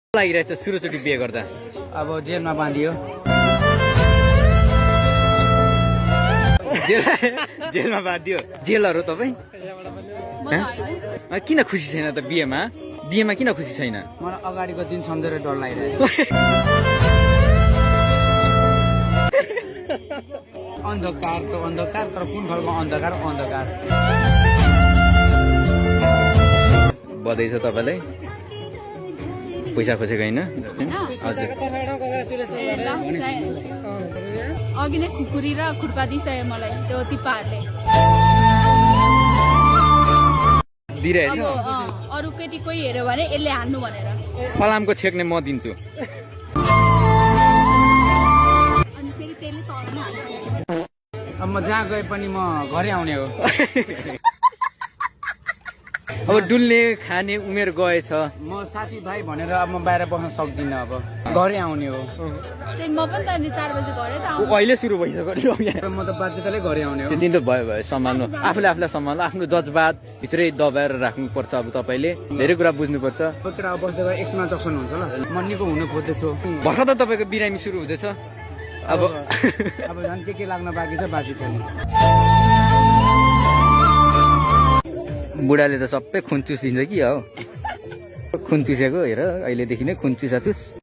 लागिरहेछ सुरुचोटि बिहे गर्दा? अब जेलमा बाँधियो। जेलमा बाँधियो? जेलहरू तपाईँ किन खुसी छैन त बिहेमा? बिहेमा किन खुसी छैन? मलाई अगाडिको दिन सम्झेर डर लागिरहेछ। अन्धकार त अन्धकार, तर कुन खालको अन्धकार? अन्धकार बधाई छ तपाईँलाई। पैसा खोजेको होइन? अघि नै खुकुरी र खुर्पा दिइसक्यो मलाई त्यो तिप्पाहरूले। दिइरहेछ? अरू केटी कोही हेऱ्यो भने यसले हान्नु भनेर। फलामको छेक्ने म दिन्छु। अनि फेरि त्यसले तल हाल्छ। अब म जहाँ गए पनि म घरै आउने हो। अब डुल्ने खाने उमेर गएछ। म साथीभाइ भनेर अब म बाहिर बस्न सक्दिनँ। अब घरै आउने हो। म पनि त अनि 4 बजे घरै त आउँछु। अहिले सुरु भइसक्यो। म त बाध्यताले घरै आउने हो। त्यो दिन त भयो सम्हाल्नु, आफूले आफूलाई सम्हाल्नु, आफ्नो जज्बात भित्रै दबाएर राख्नुपर्छ। अब तपाईँले धेरै कुरा बुझ्नुपर्छ। केटा अब बस्दै गएर एकछिनमा जक्सन हुन्छ ल। म निको हुनु खोज्दैछु। भर्खर त तपाईँको बिरामी सुरु हुँदैछ। अब झन् के लाग्न बाँकी छ, बाँकी छ नि। बुढाले त सबै खुन चुसिन्छ कि हो। खुन चुसेको हेर, अहिलेदेखि नै खुन चुसाचुस।